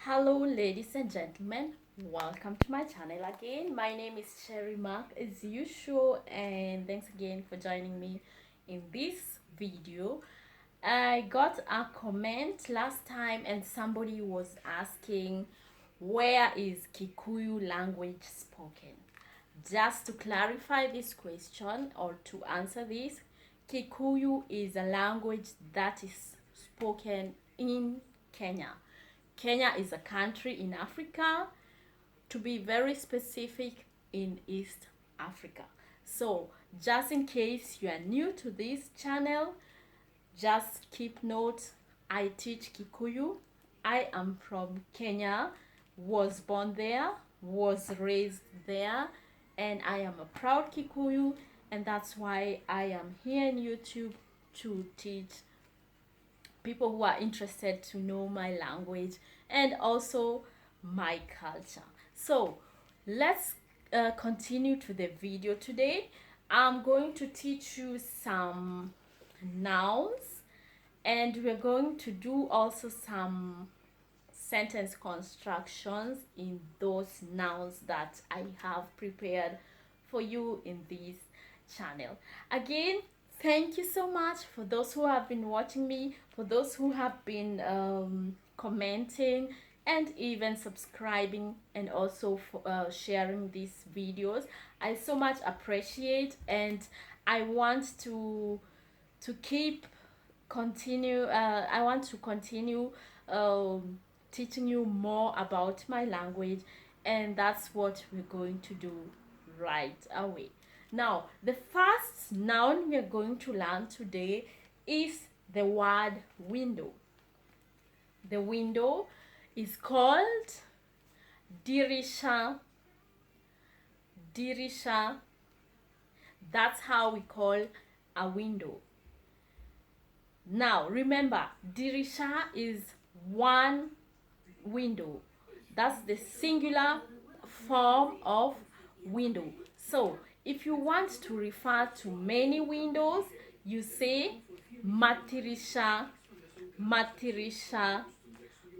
Hello, ladies and gentlemen. Welcome to my channel again. My name is Sherry Mark as usual, and thanks again for joining me in this video. I got a comment last time, and somebody was asking, where is Kikuyu language spoken? Just to clarify this question or to answer this, Kikuyu is a language that is spoken in Kenya. Kenya is a country in Africa, to be very specific, in East Africa. So, just in case you are new to this channel, just keep note, I teach Kikuyu. I am from Kenya, was born there, was raised there, and I am a proud Kikuyu, and that's why I am here on YouTube to teach people who are interested to know my language and also my culture. So let's continue to the video today. I'm going to teach you some nouns, and we're going to do also some sentence constructions in those nouns that I have prepared for you in this channel. Again, thank you so much for those who have been watching me, for those who have been commenting and even subscribing, and also for, sharing these videos. I so much appreciate, and I want to keep continue I want to continue teaching you more about my language, and that's what we're going to do right away. Now, the first noun we're going to learn today is the word window. The window is called dirisha. Dirisha. That's how we call a window. Now, remember, dirisha is one window. That's the singular form of window. So, if you want to refer to many windows, you say matirisha, matirisha,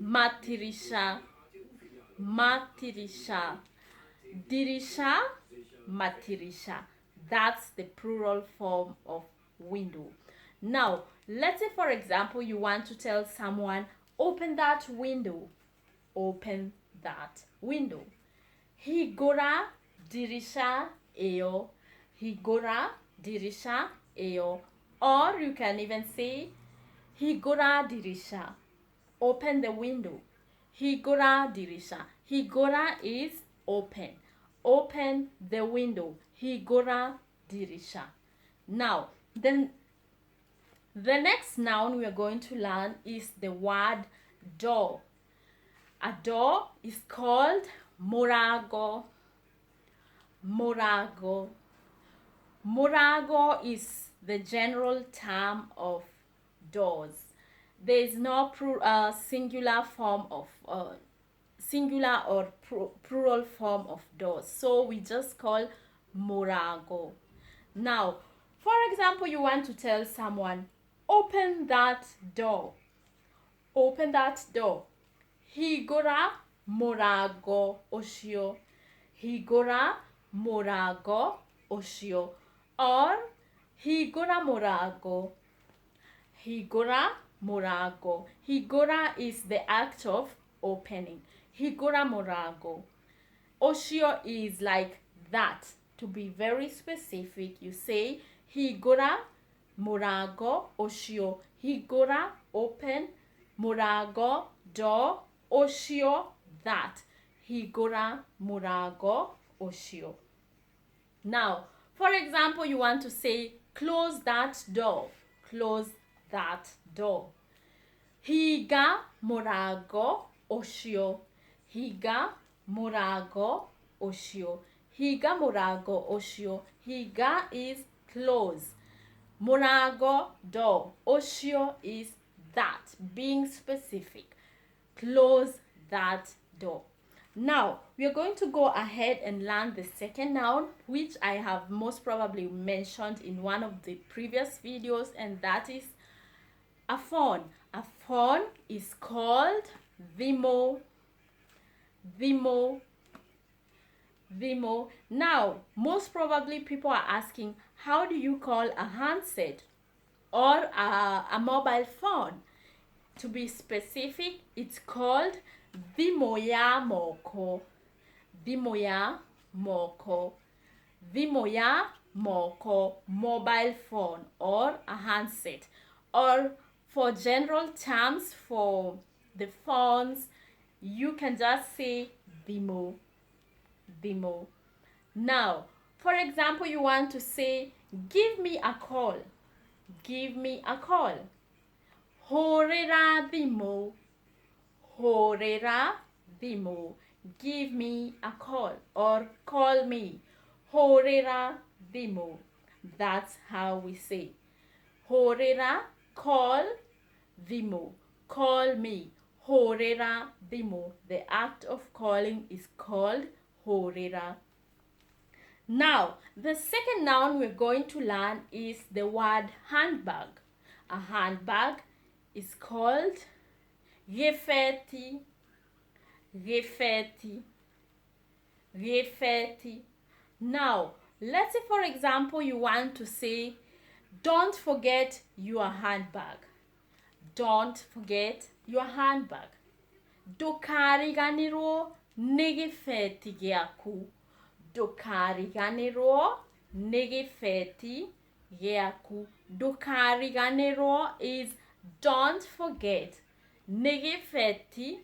matirisha, matirisha, dirisha, matirisha. That's the plural form of window. Now, let's say for example you want to tell someone, open that window. Open that window. Higura dirisha eo. Higura dirisha eo. Or you can even say higura dirisha. Open the window. Higura dirisha. Higura is open. Open the window. Higura dirisha. Now, then the next noun we are going to learn is the word door. A door is called morago. Morago. Morago is the general term of doors. There is no singular form of singular or plural form of doors, so we just call morago. Now, for example, you want to tell someone, open that door. Open that door. Higura morago oshio. Higura morago oshio. Or higura morago. Higura morago. Higura is the act of opening. Higura morago. Oshio is like that. To be very specific, you say higura morago oshio. Higura open, morago door, oshio that. Higura morago oshio. Now, for example, you want to say close that door. Close that door. Higa morago oshio. Higa morago oshio. Higa morago oshio. Higa is close. Morago door. Oshio is that. Being specific. Close that door. Now, we are going to go ahead and learn the second noun, which I have most probably mentioned in one of the previous videos, and that is a phone. A phone is called thimo. Vimo, Vimo. Now, most probably people are asking, how do you call a handset or a mobile phone? To be specific, it's called Vimoya Moko. Vimoya Moko. Vimoya Moko, mobile phone or a handset. Or for general terms for the phones, you can just say Vimo, Vimo. Now, for example, you want to say, give me a call. Give me a call. Horera Vimo. Horera Vimo. Give me a call or call me. Horera Vimo. That's how we say. Horera, call, Vimo. Call me. Horera Vimo. The act of calling is called Horera. Now, the second noun we're going to learn is the word handbag. A handbag is called Gefeti, Gefeti, Gefeti. Now, let's say for example you want to say, don't forget your handbag. Don't forget your handbag. Ndukariganirwo nĩ gĩbeti gĩaku. Ndukariganirwo nĩ gĩbeti gĩaku. Ndukariganirwo is don't forget. Nĩ gĩbeti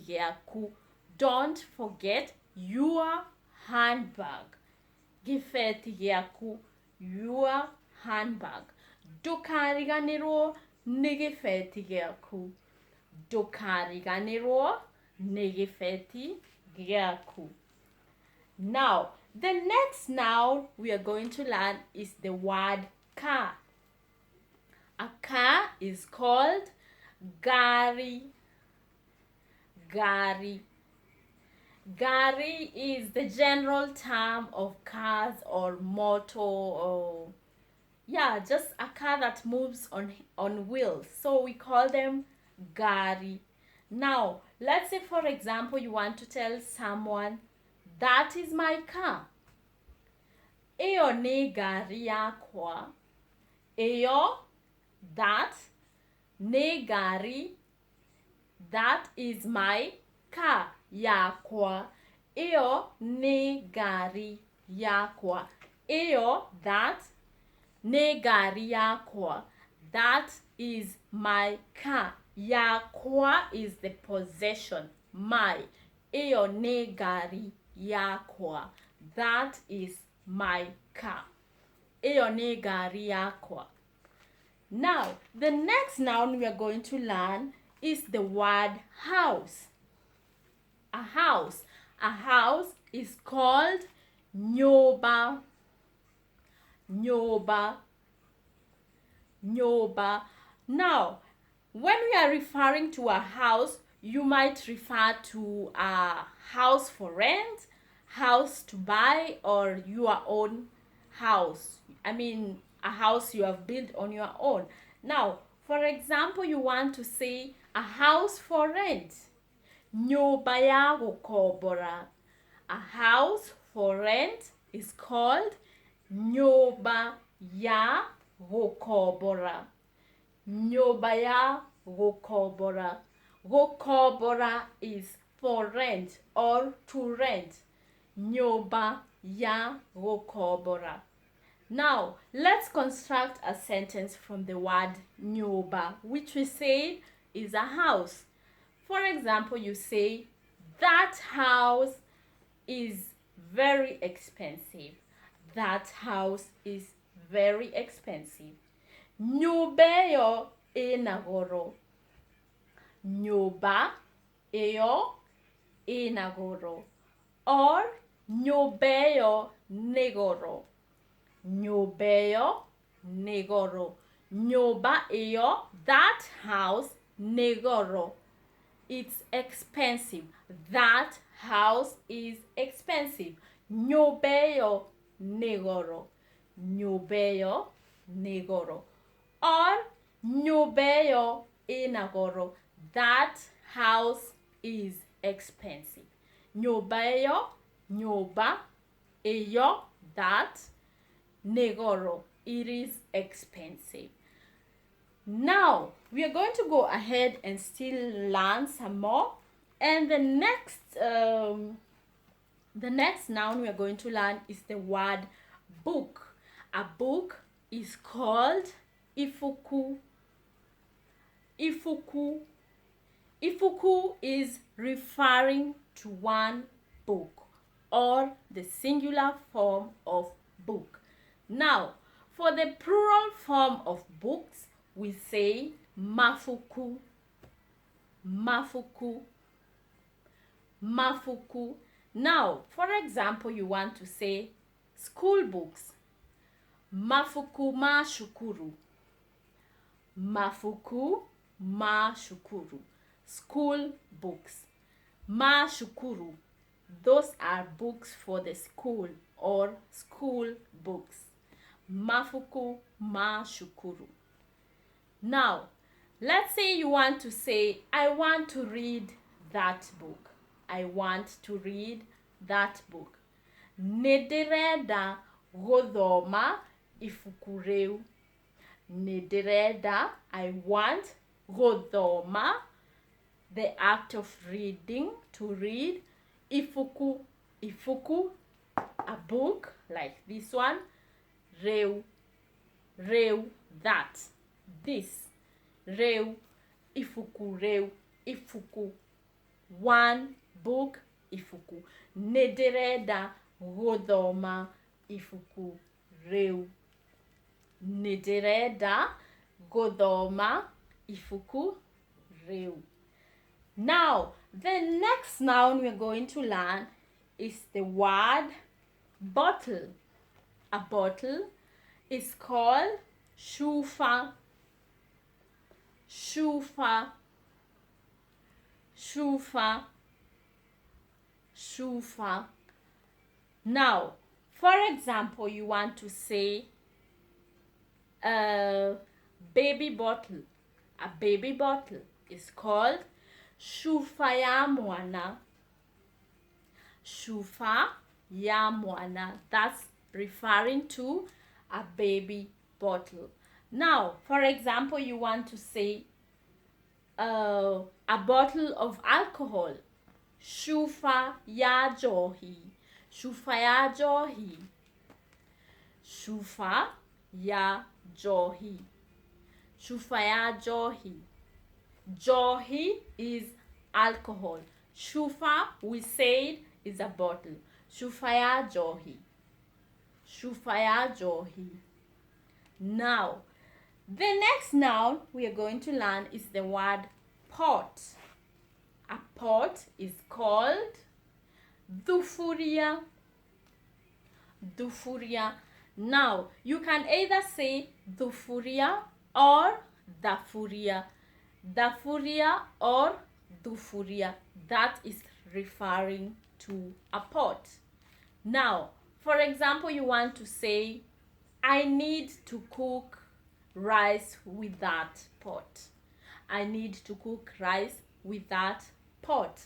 gĩaku. Don't forget your handbag. Gĩbeti gĩaku, your handbag. Ndukariganirwo nĩ gĩbeti gĩaku. Ndukariganirwo nĩ gĩbeti gĩaku. Now, the next noun we are going to learn is the word car. A car is called gari. Gari. Gari is the general term of cars or motor or just a car that moves on wheels. So we call them gari. Now, let's say for example you want to tell someone, that is my car. Iyo ni gari yakwa. Iyo, that, ni gari, that is my car. Yakwa. Iyo ni gari yakwa. Iyo, that, ni gari yakwa. That is my car. Yakwa is the possession. My. Iyo ni gari yakwa. That is my car. Iyo ni gari yakwa. Now, the next noun we are going to learn is the word house. A house. A house is called nyoba. Nyoba. Nyoba. Now, when we are referring to a house, you might refer to a house for rent, house to buy, or your own house. I mean, a house you have built on your own. Now, for example, you want to say a house for rent. Nyumba ya gukobora. A house for rent is called nyumba ya gukobora. Nyumba ya gukobora. Gukobora is for rent or to rent. Nyumba ya gukobora. Now, let's construct a sentence from the word nyumba, which we say is a house. For example, you say, that house is very expensive. That house is very expensive. Nyumba iyo ina goro. Nyumba iyo ina goro. Or nyumba iyo ni goro. Nyumba iyo ni goro. Nyumba iyo, that house, ni goro. It's expensive. That house is expensive. Nyumba iyo ni goro. Nyumba iyo ni goro. Or nyumba iyo ina goro. That house is expensive. Nyoba eyo, nyoba eyo, that. Negoro, it is expensive. Now we are going to go ahead and still learn some more, and the next noun we are going to learn is the word book. A book is called ifuku. Ifuku. Ifuku is referring to one book or the singular form of book. Now, for the plural form of books, we say mafuku. Mafuku. Mafuku. Now, for example, you want to say school books. Mafuku ma shukuru. Mafuku ma shukuru. School books. Ma shukuru. Those are books for the school or school books. Mafuku ma shukuru. Now, let's say you want to say, I want to read that book. I want to read that book. Nedereda gothoma ifuku reu. Nedereda, I want, gothoma, the act of reading, to read. Ifuku, ifuku, a book like this one. Reu, reu, that, this. Reu, ifuku, reu, ifuku, one book, ifuku. Nedereda gothoma ifuku reu. Nedereda gothoma ifuku reu. Now, the next noun we're going to learn is the word bottle. A bottle is called shufa. Shufa. Shufa. Shufa. Now, for example, you want to say a baby bottle. A baby bottle is called shufa ya mwana. Shufa ya mwana. That's referring to a baby bottle. Now, for example, you want to say a bottle of alcohol. Shufa ya johi. Shufa ya johi. Shufa ya johi. Shufa ya johi. Johi is alcohol. Shufa, we said, is a bottle. Shufa ya johi. Shufa ya johi. Now, the next noun we are going to learn is the word pot. A pot is called dufuria. Dufuria. Now, you can either say dufuria or dafuria. Dafuria or dufuria. That is referring to a pot. Now, for example, you want to say, I need to cook rice with that pot. I need to cook rice with that pot.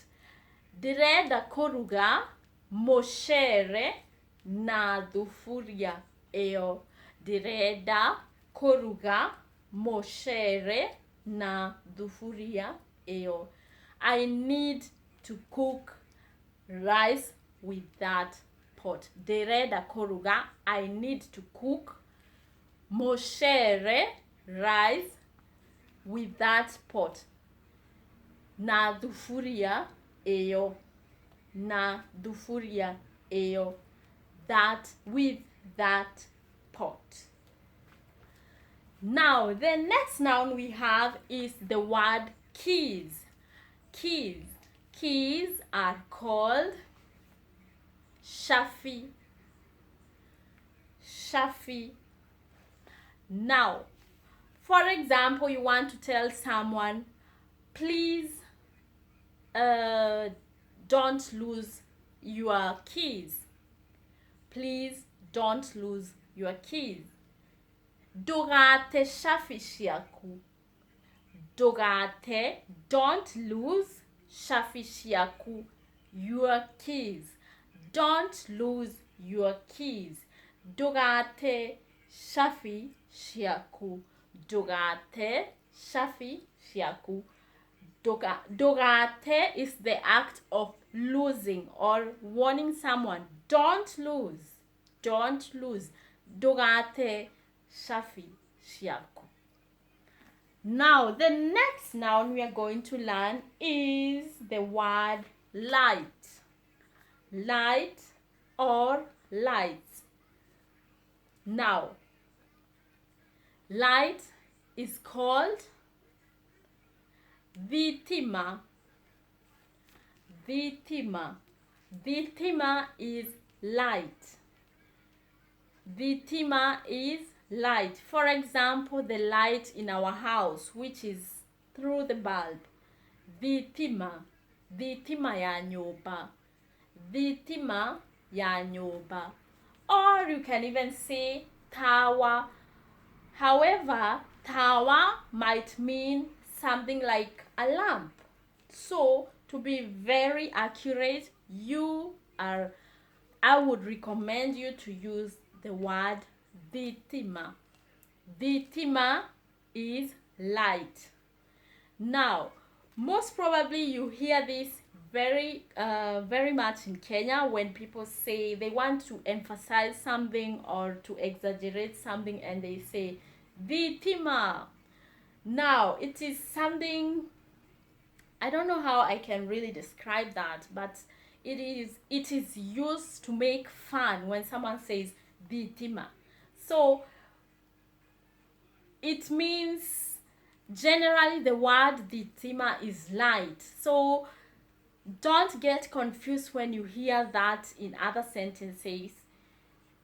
Direda koruga moshere na dufuria eo. Direda koruga moshere na dufuria eo. I need to cook rice with that pot. Direda koruga, I need to cook moshere, rice, with that pot. Na dufuria eo. Na dufuria eo. That, with that pot. Now, the next noun we have is the word keys. Keys. Keys are called shafi. Shafi. Now, for example, you want to tell someone, please don't lose your keys. Please don't lose your keys. Dogate shafi shiaku. Dogate, don't lose shafi shiaku, your keys. Don't lose your keys. Dogate shafi shiaku. Dogate shafi shiaku. Dogate is the act of losing or warning someone. Don't lose. Don't lose. Dogate shafi shiaku. Now, the next noun we are going to learn is the word light. Light or lights. Now, light is called vitima. Vitima. Vitima is light. Vitima is light. For example, the light in our house, which is through the bulb. Vitima. Vitima ya nyoba. Vitima ya nyoba. Or you can even say tawa. However, tawa might mean something like a lamp. So, to be very accurate, I would recommend you to use the word vitima. Vitima is light. Now, most probably you hear this very much in Kenya when people say they want to emphasize something or to exaggerate something and they say vitima. Now, it is something, I don't know how I can really describe that, but it is used to make fun when someone says vitima. So it means generally the word vitima is light. So don't get confused when you hear that in other sentences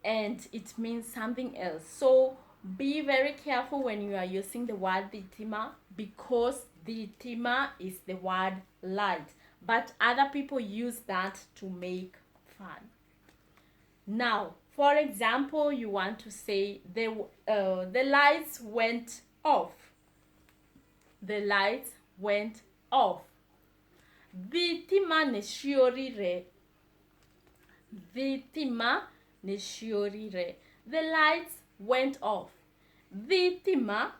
and it means something else. So be very careful when you are using the word vitima, because vitima is the word light, but other people use that to make fun. Now, for example, you want to say the lights went off. The lights went off. Vitima neshiorire. Vitima neshiorire. The lights went off. Vitima,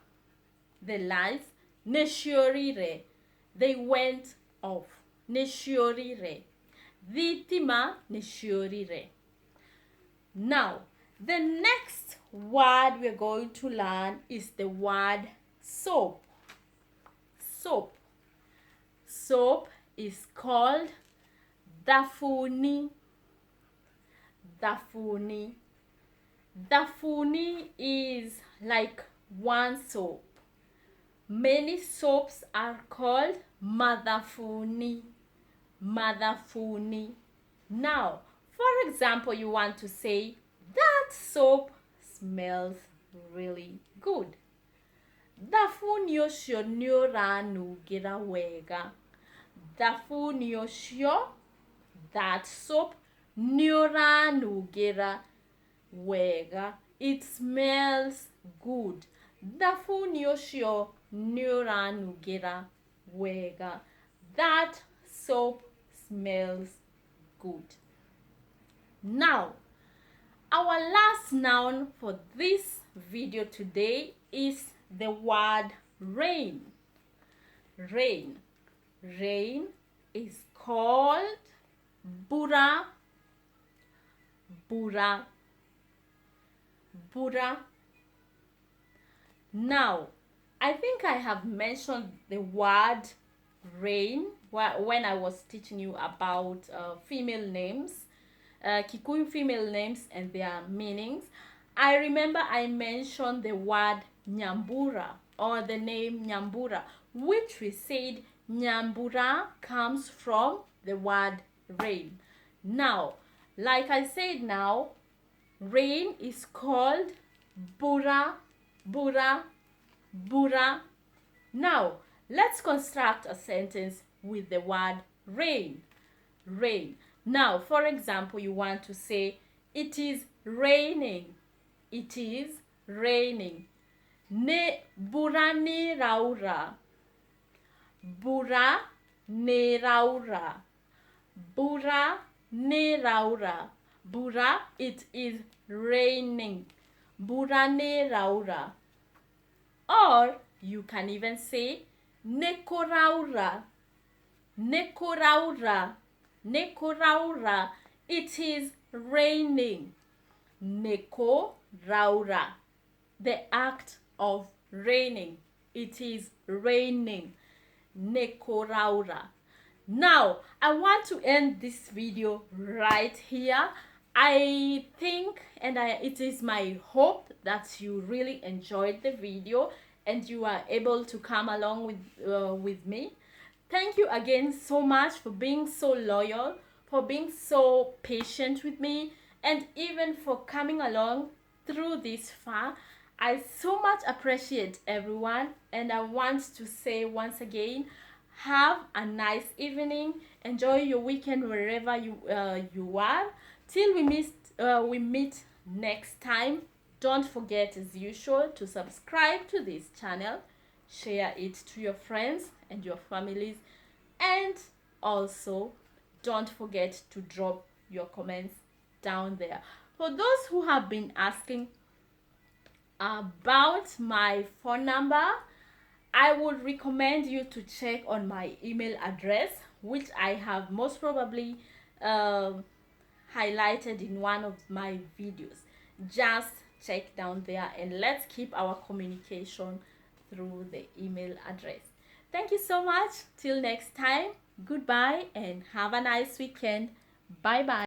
the lights, neshiorire. They went off. Neshiorire. Vitima neshiorire. Now, the next word we're going to learn is the word soap. Soap. Soap is called dafuni. Dafuni. Dafuni is like one soap. Many soaps are called madafuni. Madafuni. Now, for example, you want to say that soap smells really good. Dafuni yoshio nyoranu gira wega. Dafuni yoshio, that soap, nyoranu gira wega. It smells good. Dafuni yoshio nyoranu gira wega. That soap smells good. Now, our last noun for this video today is the word rain. Rain. Rain is called bura. Bura. Bura. Now, I think I have mentioned the word rain when I was teaching you about female names, Kikuyu female names and their meanings. I remember I mentioned the word Nyambura, or the name Nyambura, which we said Nyambura comes from the word rain. Now, like I said now, rain is called bura, bura, bura. Now, let's construct a sentence with the word rain. Rain. Now, for example, you want to say, it is raining. It is raining. Ne bura ni raura. Bura neraura. Bura neraura. Bura, it is raining. Bura neraura. Or you can even say nekoraura. Nekoraura. Nekoraura. It is raining. Nekoraura. The act of raining. It is raining. Nekoraura. Now, I want to end this video right here. I think it is my hope that you really enjoyed the video and you are able to come along with me. Thank you again so much for being so loyal, for being so patient with me, and even for coming along through this far. I so much appreciate everyone, and I want to say once again, have a nice evening. Enjoy your weekend wherever you are. Till we meet next time. Don't forget, as usual, to subscribe to this channel, share it to your friends and your families, and also don't forget to drop your comments down there. For those who have been asking about my phone number, I would recommend you to check on my email address, which I have most probably highlighted in one of my videos. Just check down there and let's keep our communication through the email address. Thank you so much. Till next time, goodbye and have a nice weekend. Bye bye.